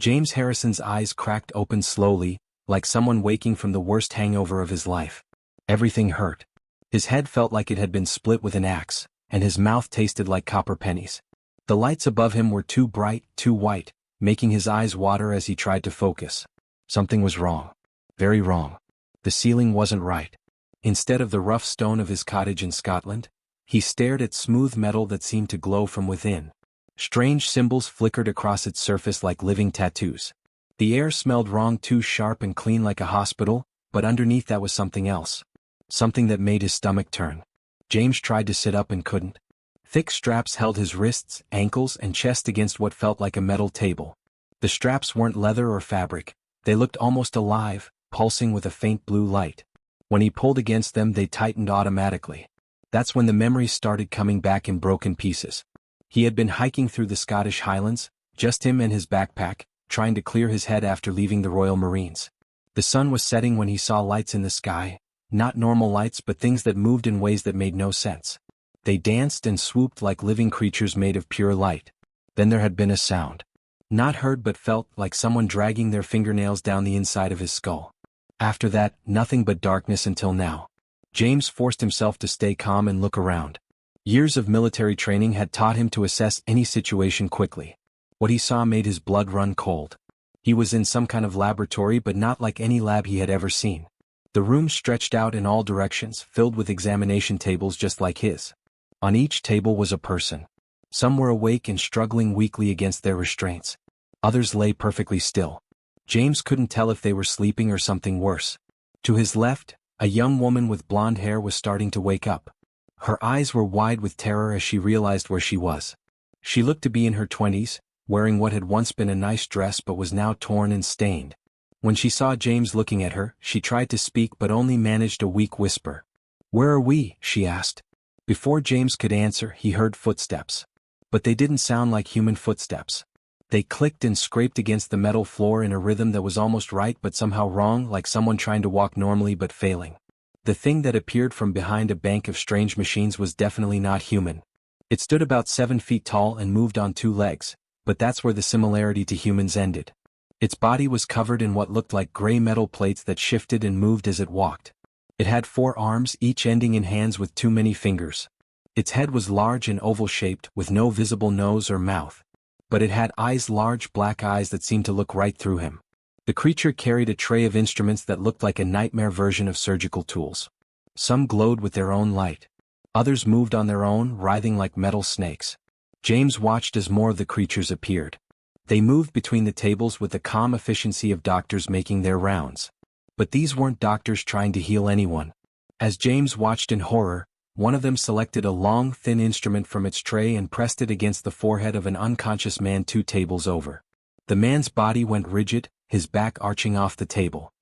James Harrison's eyes cracked open slowly, like someone waking from the worst hangover of his life. Everything hurt. His head felt like it had been split with an axe, and his mouth tasted like copper pennies. The lights above him were too bright, too white, making his eyes water as he tried to focus. Something was wrong. Very wrong. The ceiling wasn't right. Instead of the rough stone of his cottage in Scotland, he stared at smooth metal that seemed to glow from within. Strange symbols flickered across its surface like living tattoos. The air smelled wrong, too sharp and clean like a hospital, but underneath that was something else. Something that made his stomach turn. James tried to sit up and couldn't. Thick straps held his wrists, ankles, and chest against what felt like a metal table. The straps weren't leather or fabric. They looked almost alive, pulsing with a faint blue light. When he pulled against them, they tightened automatically. That's when the memories started coming back in broken pieces. He had been hiking through the Scottish Highlands, just him and his backpack, trying to clear his head after leaving the Royal Marines. The sun was setting when he saw lights in the sky, not normal lights but things that moved in ways that made no sense. They danced and swooped like living creatures made of pure light. Then there had been a sound. Not heard but felt, like someone dragging their fingernails down the inside of his skull. After that, nothing but darkness until now. James forced himself to stay calm and look around. Years of military training had taught him to assess any situation quickly. What he saw made his blood run cold. He was in some kind of laboratory, but not like any lab he had ever seen. The room stretched out in all directions, filled with examination tables just like his. On each table was a person. Some were awake and struggling weakly against their restraints. Others lay perfectly still. James couldn't tell if they were sleeping or something worse. To his left, a young woman with blonde hair was starting to wake up. Her eyes were wide with terror as she realized where she was. She looked to be in her 20s, wearing what had once been a nice dress but was now torn and stained. When she saw James looking at her, she tried to speak but only managed a weak whisper. "Where are we?" she asked. Before James could answer, he heard footsteps. But they didn't sound like human footsteps. They clicked and scraped against the metal floor in a rhythm that was almost right but somehow wrong, like someone trying to walk normally but failing. The thing that appeared from behind a bank of strange machines was definitely not human. It stood about 7 feet tall and moved on 2 legs, but that's where the similarity to humans ended. Its body was covered in what looked like gray metal plates that shifted and moved as it walked. It had 4 arms, each ending in hands with too many fingers. Its head was large and oval-shaped, with no visible nose or mouth. But it had eyes, large black eyes that seemed to look right through him. The creature carried a tray of instruments that looked like a nightmare version of surgical tools. Some glowed with their own light. Others moved on their own, writhing like metal snakes. James watched as more of the creatures appeared. They moved between the tables with the calm efficiency of doctors making their rounds. But these weren't doctors trying to heal anyone. As James watched in horror, one of them selected a long, thin instrument from its tray and pressed it against the forehead of an unconscious man 2 tables over. The man's body went rigid, his back arching off the table.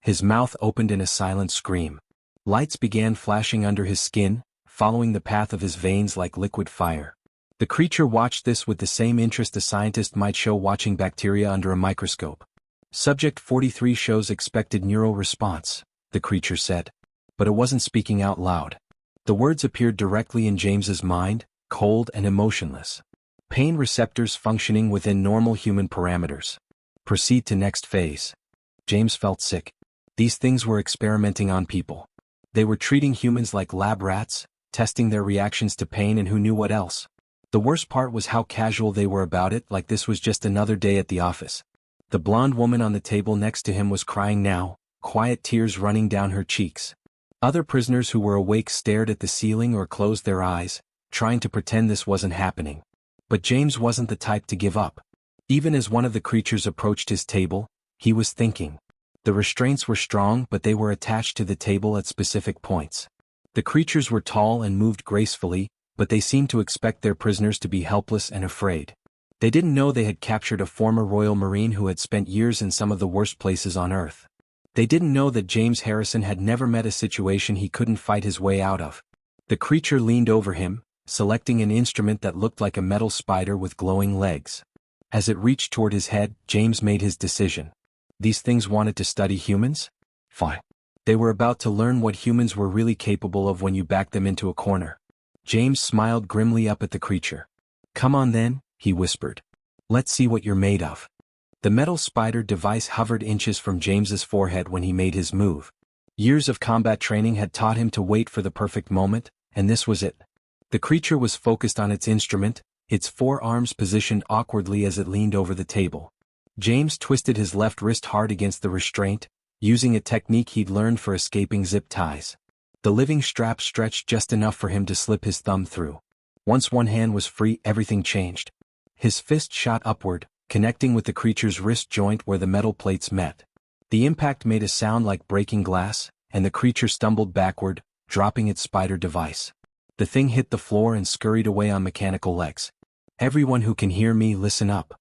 His mouth opened in a silent scream. Lights began flashing under his skin, following the path of his veins like liquid fire. The creature watched this with the same interest a scientist might show watching bacteria under a microscope. Subject 43 shows expected neural response, the creature said. But it wasn't speaking out loud. The words appeared directly in James's mind, cold and emotionless. Pain receptors functioning within normal human parameters. Proceed to next phase. James felt sick. These things were experimenting on people. They were treating humans like lab rats, testing their reactions to pain and who knew what else. The worst part was how casual they were about it, like this was just another day at the office. The blonde woman on the table next to him was crying now, quiet tears running down her cheeks. Other prisoners who were awake stared at the ceiling or closed their eyes, trying to pretend this wasn't happening. But James wasn't the type to give up. Even as one of the creatures approached his table, he was thinking. The restraints were strong, but they were attached to the table at specific points. The creatures were tall and moved gracefully, but they seemed to expect their prisoners to be helpless and afraid. They didn't know they had captured a former Royal Marine who had spent years in some of the worst places on Earth. They didn't know that James Harrison had never met a situation he couldn't fight his way out of. The creature leaned over him, selecting an instrument that looked like a metal spider with glowing legs. As it reached toward his head, James made his decision. These things wanted to study humans? Fine. They were about to learn what humans were really capable of when you backed them into a corner. James smiled grimly up at the creature. "Come on then," he whispered. "Let's see what you're made of." The metal spider device hovered inches from James's forehead when he made his move. Years of combat training had taught him to wait for the perfect moment, and this was it. The creature was focused on its instrument, its forearms positioned awkwardly as it leaned over the table. James twisted his left wrist hard against the restraint, using a technique he'd learned for escaping zip ties. The living strap stretched just enough for him to slip his thumb through. Once one hand was free, everything changed. His fist shot upward, connecting with the creature's wrist joint where the metal plates met. The impact made a sound like breaking glass, and the creature stumbled backward, dropping its spider device. The thing hit the floor and scurried away on mechanical legs. "Everyone who can hear me, listen up,"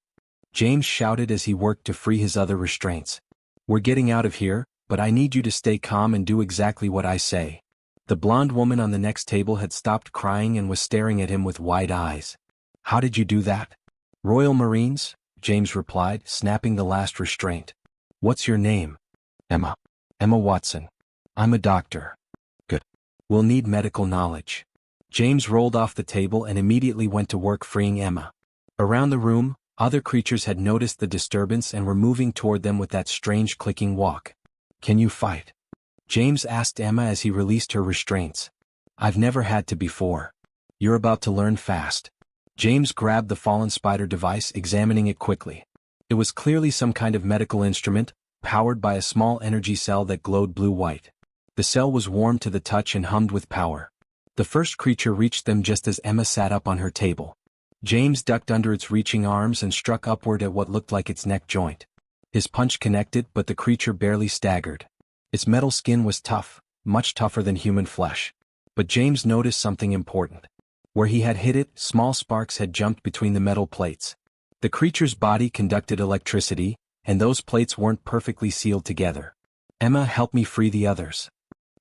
James shouted as he worked to free his other restraints. "We're getting out of here, but I need you to stay calm and do exactly what I say." The blonde woman on the next table had stopped crying and was staring at him with wide eyes. "How did you do that?" "Royal Marines," James replied, snapping the last restraint. "What's your name?" "Emma. Emma Watson. I'm a doctor." "Good. We'll need medical knowledge." James rolled off the table and immediately went to work freeing Emma. Around the room, other creatures had noticed the disturbance and were moving toward them with that strange clicking walk. "Can you fight?" James asked Emma as he released her restraints. "I've never had to before." "You're about to learn fast." James grabbed the fallen spider device, examining it quickly. It was clearly some kind of medical instrument, powered by a small energy cell that glowed blue-white. The cell was warm to the touch and hummed with power. The first creature reached them just as Emma sat up on her table. James ducked under its reaching arms and struck upward at what looked like its neck joint. His punch connected, but the creature barely staggered. Its metal skin was tough, much tougher than human flesh. But James noticed something important. Where he had hit it, small sparks had jumped between the metal plates. The creature's body conducted electricity, and those plates weren't perfectly sealed together. "Emma, help me free the others,"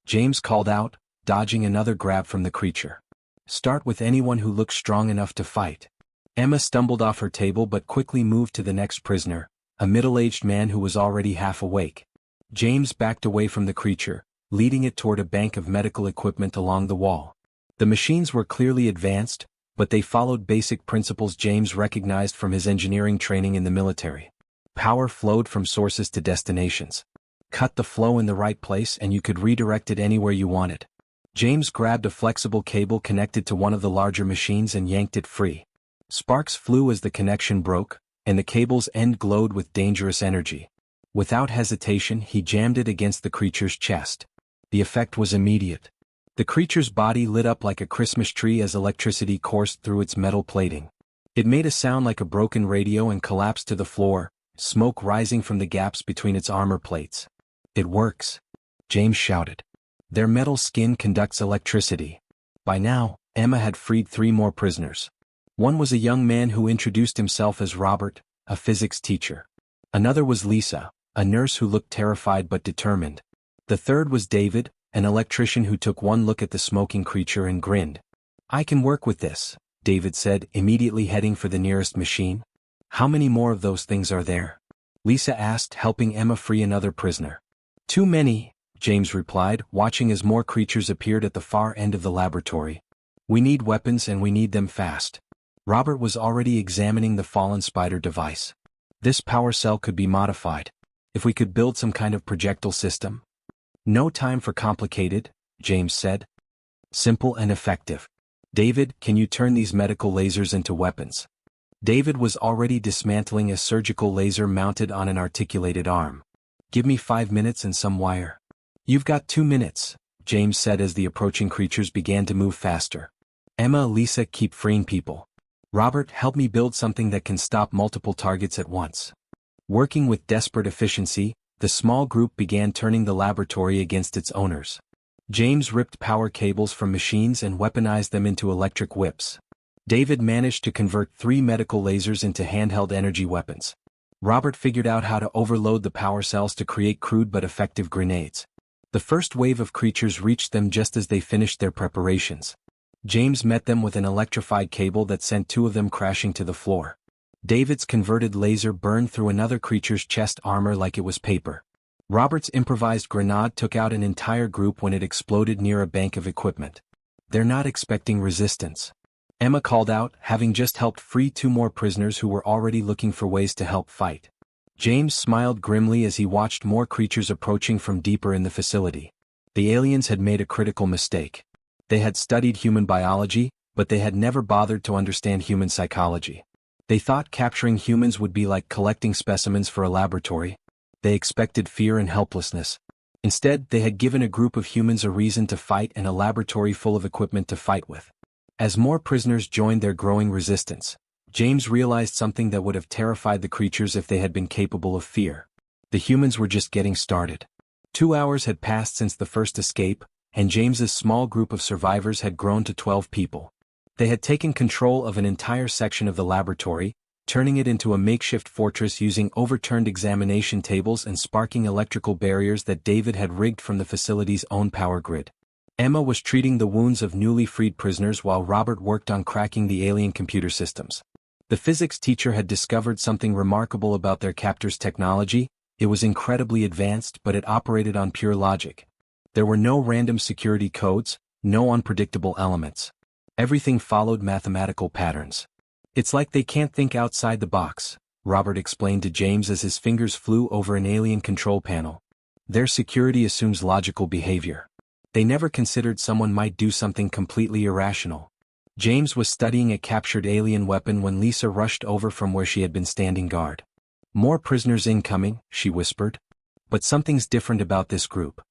James called out, dodging another grab from the creature. "Start with anyone who looks strong enough to fight." Emma stumbled off her table but quickly moved to the next prisoner, a middle-aged man who was already half awake. James backed away from the creature, leading it toward a bank of medical equipment along the wall. The machines were clearly advanced, but they followed basic principles James recognized from his engineering training in the military. Power flowed from sources to destinations. Cut the flow in the right place and you could redirect it anywhere you wanted. James grabbed a flexible cable connected to one of the larger machines and yanked it free. Sparks flew as the connection broke, and the cable's end glowed with dangerous energy. Without hesitation, he jammed it against the creature's chest. The effect was immediate. The creature's body lit up like a Christmas tree as electricity coursed through its metal plating. It made a sound like a broken radio and collapsed to the floor, smoke rising from the gaps between its armor plates. "It works," James shouted. "Their metal skin conducts electricity." By now, Emma had freed 3 more prisoners. One was a young man who introduced himself as Robert, a physics teacher. Another was Lisa, a nurse who looked terrified but determined. The third was David, an electrician who took one look at the smoking creature and grinned. "I can work with this," David said, immediately heading for the nearest machine. "How many more of those things are there?" Lisa asked, helping Emma free another prisoner. "Too many," James replied, watching as more creatures appeared at the far end of the laboratory. "We need weapons and we need them fast." Robert was already examining the fallen spider device. "This power cell could be modified. If we could build some kind of projectile system." "No time for complicated," James said. "Simple and effective." "David, can you turn these medical lasers into weapons?" David was already dismantling a surgical laser mounted on an articulated arm. "Give me 5 minutes and some wire." "You've got 2 minutes," James said as the approaching creatures began to move faster. "Emma, Lisa, keep freeing people. Robert, help me build something that can stop multiple targets at once." Working with desperate efficiency, the small group began turning the laboratory against its owners. James ripped power cables from machines and weaponized them into electric whips. David managed to convert 3 medical lasers into handheld energy weapons. Robert figured out how to overload the power cells to create crude but effective grenades. The first wave of creatures reached them just as they finished their preparations. James met them with an electrified cable that sent 2 of them crashing to the floor. David's converted laser burned through another creature's chest armor like it was paper. Robert's improvised grenade took out an entire group when it exploded near a bank of equipment. "They're not expecting resistance," Emma called out, having just helped free 2 more prisoners who were already looking for ways to help fight. James smiled grimly as he watched more creatures approaching from deeper in the facility. The aliens had made a critical mistake. They had studied human biology, but they had never bothered to understand human psychology. They thought capturing humans would be like collecting specimens for a laboratory. They expected fear and helplessness. Instead, they had given a group of humans a reason to fight and a laboratory full of equipment to fight with. As more prisoners joined their growing resistance, James realized something that would have terrified the creatures if they had been capable of fear. The humans were just getting started. 2 hours had passed since the first escape, and James's small group of survivors had grown to 12 people. They had taken control of an entire section of the laboratory, turning it into a makeshift fortress using overturned examination tables and sparking electrical barriers that David had rigged from the facility's own power grid. Emma was treating the wounds of newly freed prisoners while Robert worked on cracking the alien computer systems. The physics teacher had discovered something remarkable about their captor's technology. It was incredibly advanced, but it operated on pure logic. There were no random security codes, no unpredictable elements. Everything followed mathematical patterns. "It's like they can't think outside the box," Robert explained to James as his fingers flew over an alien control panel. "Their security assumes logical behavior. They never considered someone might do something completely irrational." James was studying a captured alien weapon when Lisa rushed over from where she had been standing guard. "More prisoners incoming," she whispered. "But something's different about this group."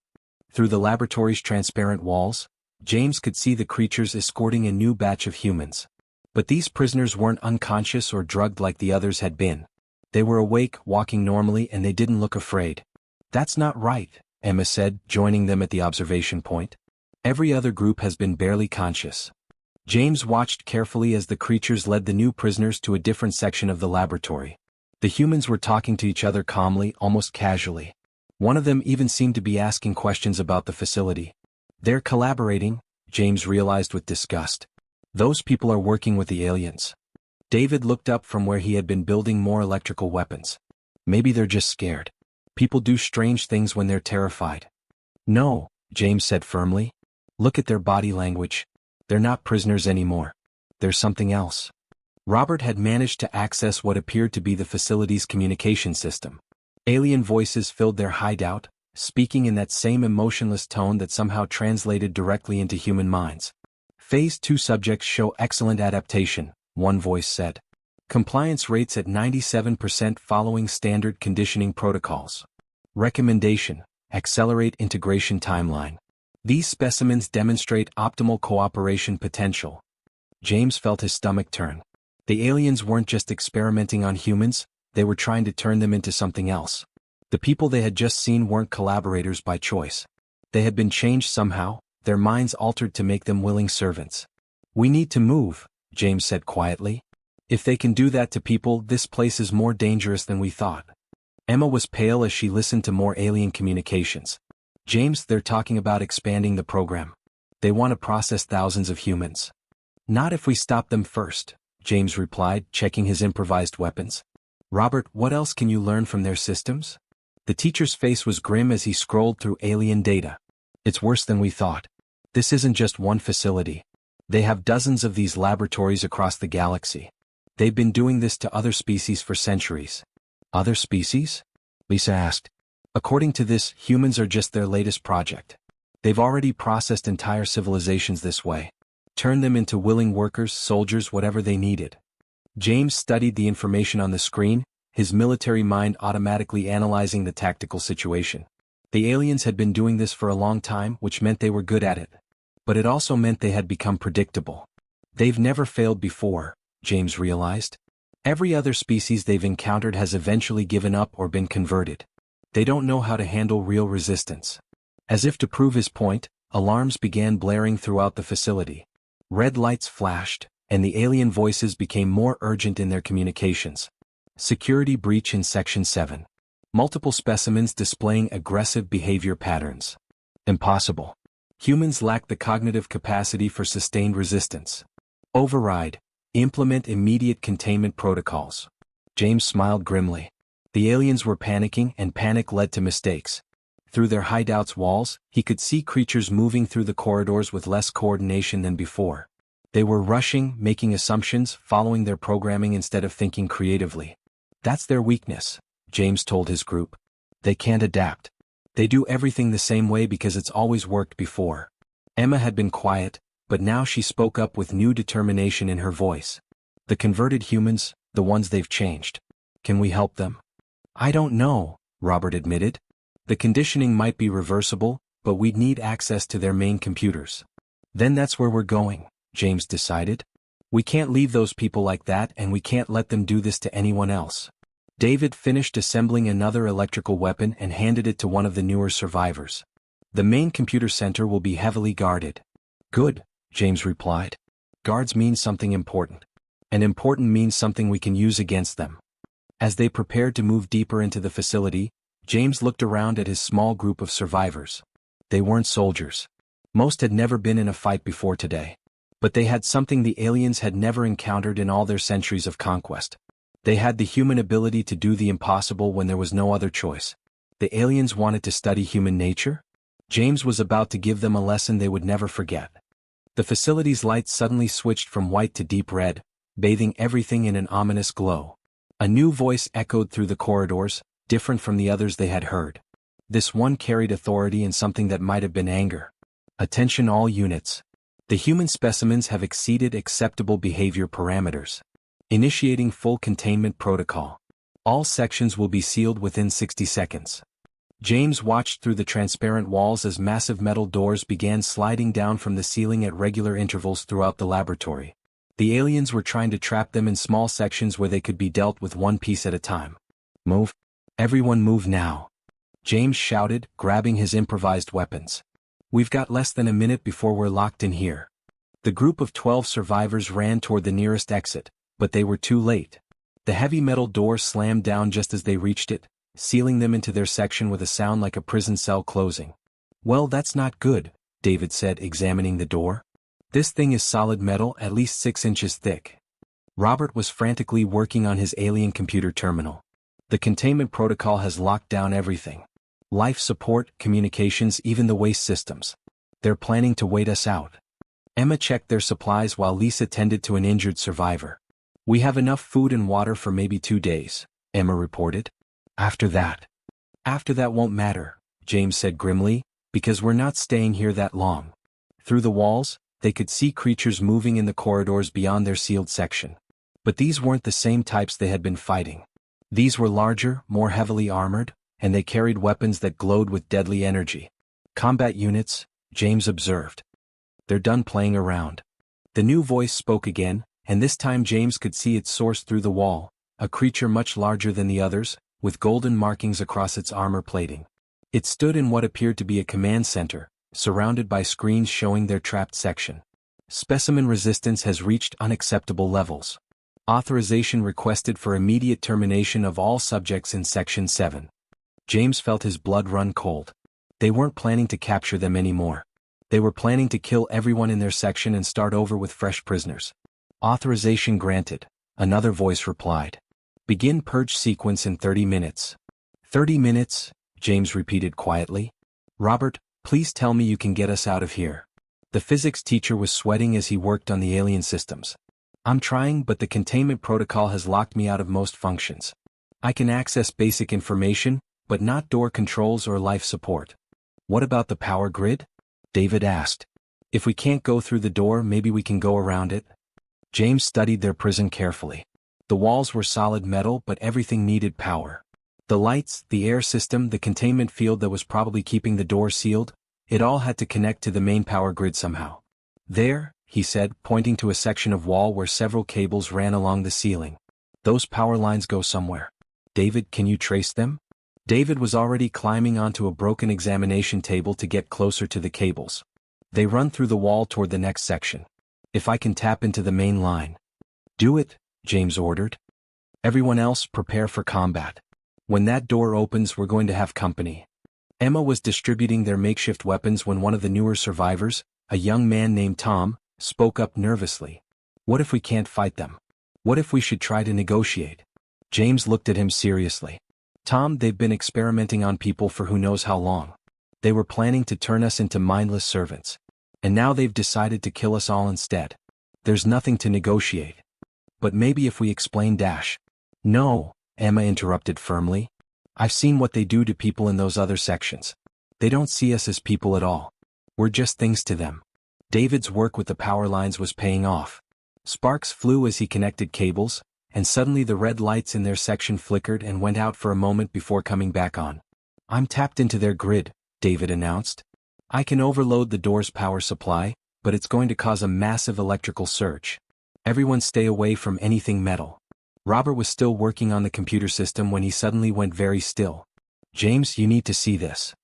Through the laboratory's transparent walls, James could see the creatures escorting a new batch of humans. But these prisoners weren't unconscious or drugged like the others had been. They were awake, walking normally, and they didn't look afraid. "That's not right," Emma said, joining them at the observation point. "Every other group has been barely conscious." James watched carefully as the creatures led the new prisoners to a different section of the laboratory. The humans were talking to each other calmly, almost casually. One of them even seemed to be asking questions about the facility. "They're collaborating," James realized with disgust. "Those people are working with the aliens." David looked up from where he had been building more electrical weapons. "Maybe they're just scared. People do strange things when they're terrified." "No," James said firmly. "Look at their body language. They're not prisoners anymore. There's something else." Robert had managed to access what appeared to be the facility's communication system. Alien voices filled their hideout, speaking in that same emotionless tone that somehow translated directly into human minds. "Phase 2 subjects show excellent adaptation," one voice said. "Compliance rates at 97% following standard conditioning protocols. Recommendation: accelerate integration timeline. These specimens demonstrate optimal cooperation potential." James felt his stomach turn. The aliens weren't just experimenting on humans, they were trying to turn them into something else. The people they had just seen weren't collaborators by choice. They had been changed somehow, their minds altered to make them willing servants. "We need to move," James said quietly. "If they can do that to people, this place is more dangerous than we thought." Emma was pale as she listened to more alien communications. "James, they're talking about expanding the program. They want to process thousands of humans." "Not if we stop them first," James replied, checking his improvised weapons. "Robert, what else can you learn from their systems?" The teacher's face was grim as he scrolled through alien data. "It's worse than we thought. This isn't just one facility. They have dozens of these laboratories across the galaxy. They've been doing this to other species for centuries." "Other species?" Lisa asked. "According to this, humans are just their latest project. They've already processed entire civilizations this way. Turned them into willing workers, soldiers, whatever they needed." James studied the information on the screen, his military mind automatically analyzing the tactical situation. The aliens had been doing this for a long time, which meant they were good at it. But it also meant they had become predictable. They've never failed before, James realized. Every other species they've encountered has eventually given up or been converted. They don't know how to handle real resistance. As if to prove his point, alarms began blaring throughout the facility. Red lights flashed, and the alien voices became more urgent in their communications. Security breach in Section 7. Multiple specimens displaying aggressive behavior patterns. Impossible. Humans lack the cognitive capacity for sustained resistance. Override. Implement immediate containment protocols. James smiled grimly. The aliens were panicking, and panic led to mistakes. Through their hideout's walls, he could see creatures moving through the corridors with less coordination than before. They were rushing, making assumptions, following their programming instead of thinking creatively. That's their weakness, James told his group. They can't adapt. They do everything the same way because it's always worked before. Emma had been quiet, but now she spoke up with new determination in her voice. The converted humans, the ones they've changed. Can we help them? I don't know, Robert admitted. The conditioning might be reversible, but we'd need access to their main computers. Then that's where we're going, James decided. We can't leave those people like that, and we can't let them do this to anyone else. David finished assembling another electrical weapon and handed it to one of the newer survivors. The main computer center will be heavily guarded. Good, James replied. Guards mean something important. And important means something we can use against them. As they prepared to move deeper into the facility, James looked around at his small group of survivors. They weren't soldiers. Most had never been in a fight before today. But they had something the aliens had never encountered in all their centuries of conquest. They had the human ability to do the impossible when there was no other choice. The aliens wanted to study human nature? James was about to give them a lesson they would never forget. The facility's lights suddenly switched from white to deep red, bathing everything in an ominous glow. A new voice echoed through the corridors, different from the others they had heard. This one carried authority and something that might have been anger. Attention all units. The human specimens have exceeded acceptable behavior parameters. Initiating full containment protocol. All sections will be sealed within 60 seconds. James watched through the transparent walls as massive metal doors began sliding down from the ceiling at regular intervals throughout the laboratory. The aliens were trying to trap them in small sections where they could be dealt with one piece at a time. Move. Everyone move now. James shouted, grabbing his improvised weapons. We've got less than a minute before we're locked in here. The group of 12 survivors ran toward the nearest exit, but they were too late. The heavy metal door slammed down just as they reached it, sealing them into their section with a sound like a prison cell closing. Well, that's not good, David said, examining the door. This thing is solid metal, at least 6 inches thick. Robert was frantically working on his alien computer terminal. The containment protocol has locked down everything. Life support, communications, even the waste systems. They're planning to wait us out. Emma checked their supplies while Lisa tended to an injured survivor. We have enough food and water for maybe 2 days, Emma reported. After that won't matter, James said grimly, because we're not staying here that long. Through the walls, they could see creatures moving in the corridors beyond their sealed section. But these weren't the same types they had been fighting. These were larger, more heavily armored, and they carried weapons that glowed with deadly energy. Combat units, James observed. They're done playing around. The new voice spoke again, and this time James could see its source through the wall, a creature much larger than the others, with golden markings across its armor plating. It stood in what appeared to be a command center, surrounded by screens showing their trapped section. Specimen resistance has reached unacceptable levels. Authorization requested for immediate termination of all subjects in Section 7. James felt his blood run cold. They weren't planning to capture them anymore. They were planning to kill everyone in their section and start over with fresh prisoners. Authorization granted, another voice replied. Begin purge sequence in 30 minutes. 30 minutes, James repeated quietly. Robert, please tell me you can get us out of here. The physics teacher was sweating as he worked on the alien systems. I'm trying, but the containment protocol has locked me out of most functions. I can access basic information, but not door controls or life support. What about the power grid? David asked. If we can't go through the door, maybe we can go around it. James studied their prison carefully. The walls were solid metal, but everything needed power. The lights, the air system, the containment field that was probably keeping the door sealed, it all had to connect to the main power grid somehow. There, he said, pointing to a section of wall where several cables ran along the ceiling. Those power lines go somewhere. David, can you trace them? David was already climbing onto a broken examination table to get closer to the cables. They run through the wall toward the next section. If I can tap into the main line. Do it, James ordered. Everyone else, prepare for combat. When that door opens, we're going to have company. Emma was distributing their makeshift weapons when one of the newer survivors, a young man named Tom, spoke up nervously. What if we can't fight them? What if we should try to negotiate? James looked at him seriously. Tom, they've been experimenting on people for who knows how long. They were planning to turn us into mindless servants. And now they've decided to kill us all instead. There's nothing to negotiate. But maybe if we explain. No, Emma interrupted firmly. I've seen what they do to people in those other sections. They don't see us as people at all. We're just things to them. David's work with the power lines was paying off. Sparks flew as he connected cables, and suddenly the red lights in their section flickered and went out for a moment before coming back on. I'm tapped into their grid, David announced. I can overload the door's power supply, but it's going to cause a massive electrical surge. Everyone stay away from anything metal. Robert was still working on the computer system when he suddenly went very still. James, you need to see this.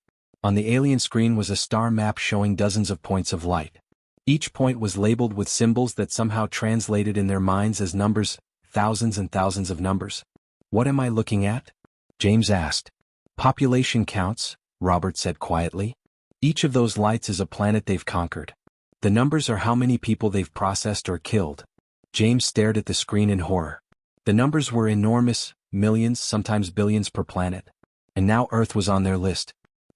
On the alien screen was a star map showing dozens of points of light. Each point was labeled with symbols that somehow translated in their minds as numbers, thousands and thousands of numbers. What am I looking at? James asked. Population counts, Robert said quietly. Each of those lights is a planet they've conquered. The numbers are how many people they've processed or killed. James stared at the screen in horror. The numbers were enormous, millions, sometimes billions per planet. And now Earth was on their list.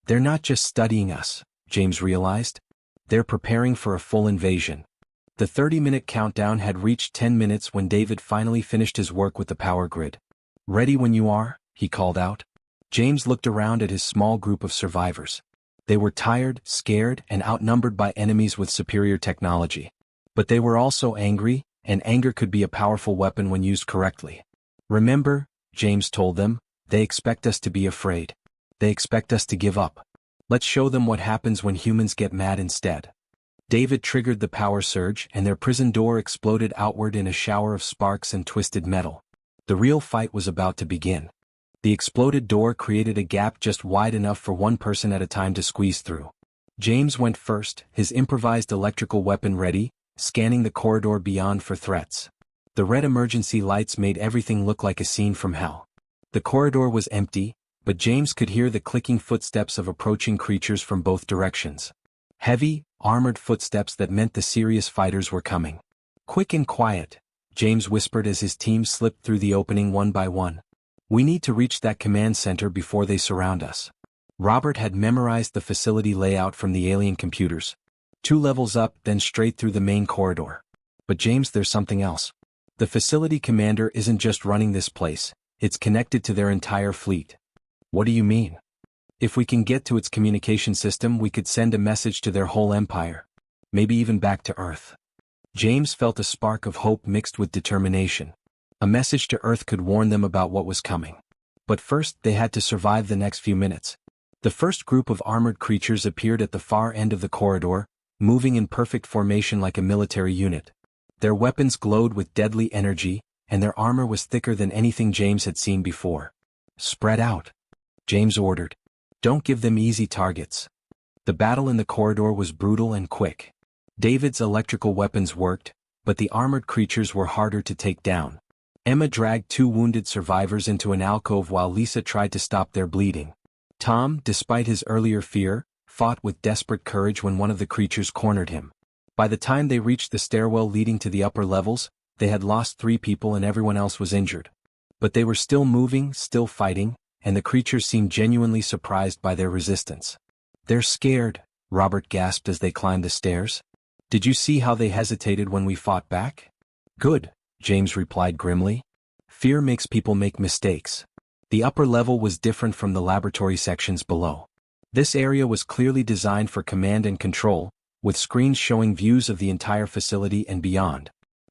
They're not just studying us, James realized. They're preparing for a full invasion. The 30-minute countdown had reached 10 minutes when David finally finished his work with the power grid. Ready when you are, he called out. James looked around at his small group of survivors. They were tired, scared, and outnumbered by enemies with superior technology. But they were also angry, and anger could be a powerful weapon when used correctly. Remember, James told them, they expect us to be afraid. They expect us to give up. Let's show them what happens when humans get mad instead. David triggered the power surge and their prison door exploded outward in a shower of sparks and twisted metal. The real fight was about to begin. The exploded door created a gap just wide enough for one person at a time to squeeze through. James went first, his improvised electrical weapon ready, scanning the corridor beyond for threats. The red emergency lights made everything look like a scene from hell. The corridor was empty, but James could hear the clicking footsteps of approaching creatures from both directions. Heavy, armored footsteps that meant the serious fighters were coming. Quick and quiet, James whispered as his team slipped through the opening one by one. We need to reach that command center before they surround us. Robert had memorized the facility layout from the alien computers. 2 levels up, then straight through the main corridor. But James, there's something else. The facility commander isn't just running this place, it's connected to their entire fleet. What do you mean? If we can get to its communication system, we could send a message to their whole empire. Maybe even back to Earth. James felt a spark of hope mixed with determination. A message to Earth could warn them about what was coming. But first, they had to survive the next few minutes. The first group of armored creatures appeared at the far end of the corridor, moving in perfect formation like a military unit. Their weapons glowed with deadly energy, and their armor was thicker than anything James had seen before. Spread out, James ordered. Don't give them easy targets. The battle in the corridor was brutal and quick. David's electrical weapons worked, but the armored creatures were harder to take down. Emma dragged 2 wounded survivors into an alcove while Lisa tried to stop their bleeding. Tom, despite his earlier fear, fought with desperate courage when one of the creatures cornered him. By the time they reached the stairwell leading to the upper levels, they had lost 3 people and everyone else was injured. But they were still moving, still fighting, and the creatures seemed genuinely surprised by their resistance. They're scared, Robert gasped as they climbed the stairs. Did you see how they hesitated when we fought back? Good, James replied grimly. Fear makes people make mistakes. The upper level was different from the laboratory sections below. This area was clearly designed for command and control, with screens showing views of the entire facility and beyond.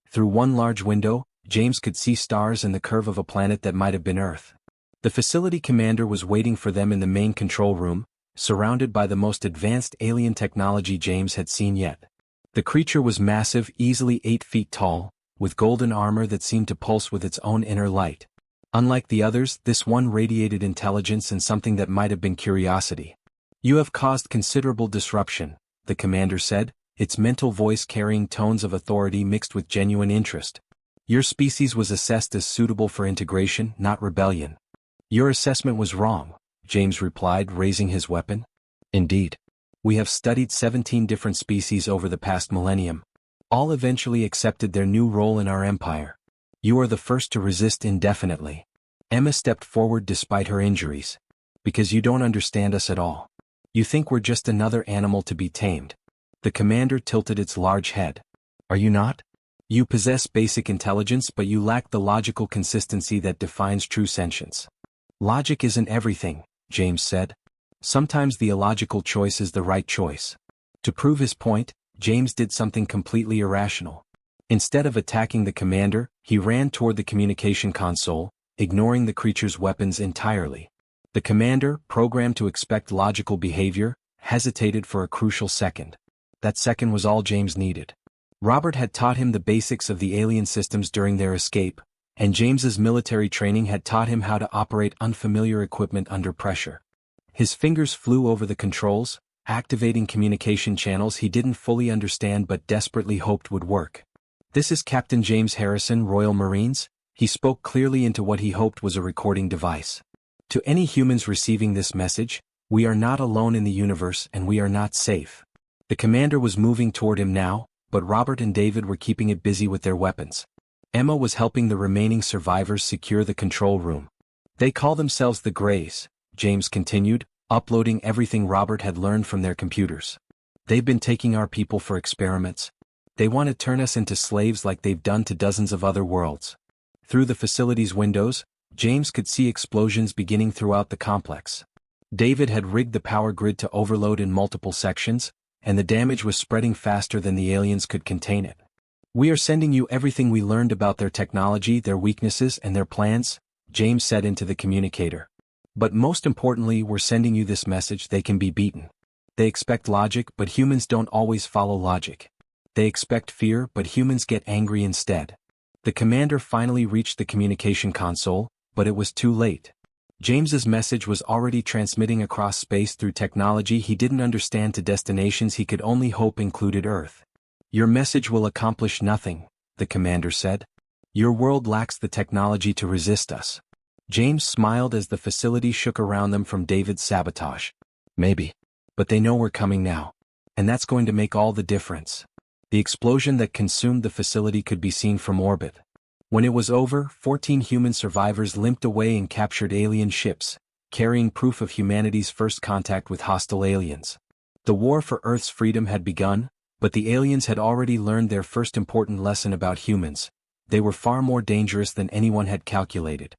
Through one large window, James could see stars and the curve of a planet that might have been Earth. The facility commander was waiting for them in the main control room, surrounded by the most advanced alien technology James had seen yet. The creature was massive, easily 8 feet tall, with golden armor that seemed to pulse with its own inner light. Unlike the others, this one radiated intelligence and something that might have been curiosity. You have caused considerable disruption, the commander said, its mental voice carrying tones of authority mixed with genuine interest. Your species was assessed as suitable for integration, not rebellion. Your assessment was wrong, James replied, raising his weapon. Indeed. We have studied 17 different species over the past millennium. All eventually accepted their new role in our empire. You are the first to resist indefinitely. Emma stepped forward despite her injuries. Because you don't understand us at all. You think we're just another animal to be tamed. The commander tilted its large head. Are you not? You possess basic intelligence, but you lack the logical consistency that defines true sentience. Logic isn't everything, James said. Sometimes the illogical choice is the right choice. To prove his point, James did something completely irrational. Instead of attacking the commander, he ran toward the communication console, ignoring the creature's weapons entirely. The commander, programmed to expect logical behavior, hesitated for a crucial second. That second was all James needed. Robert had taught him the basics of the alien systems during their escape, and James's military training had taught him how to operate unfamiliar equipment under pressure. His fingers flew over the controls, activating communication channels he didn't fully understand but desperately hoped would work. "This is Captain James Harrison, Royal Marines," he spoke clearly into what he hoped was a recording device. "To any humans receiving this message, we are not alone in the universe and we are not safe." The commander was moving toward him now, but Robert and David were keeping it busy with their weapons. Emma was helping the remaining survivors secure the control room. "They call themselves the Greys," James continued, uploading everything Robert had learned from their computers. "They've been taking our people for experiments. They want to turn us into slaves like they've done to dozens of other worlds." Through the facility's windows, James could see explosions beginning throughout the complex. David had rigged the power grid to overload in multiple sections, and the damage was spreading faster than the aliens could contain it. "We are sending you everything we learned about their technology, their weaknesses, and their plans," James said into the communicator. "But most importantly, we're sending you this message: they can be beaten. They expect logic, but humans don't always follow logic. They expect fear, but humans get angry instead." The commander finally reached the communication console, but it was too late. James's message was already transmitting across space through technology he didn't understand to destinations he could only hope included Earth. "Your message will accomplish nothing," the commander said. "Your world lacks the technology to resist us." James smiled as the facility shook around them from David's sabotage. "Maybe. But they know we're coming now. And that's going to make all the difference." The explosion that consumed the facility could be seen from orbit. When it was over, 14 human survivors limped away in captured alien ships, carrying proof of humanity's first contact with hostile aliens. The war for Earth's freedom had begun, but the aliens had already learned their first important lesson about humans: they were far more dangerous than anyone had calculated.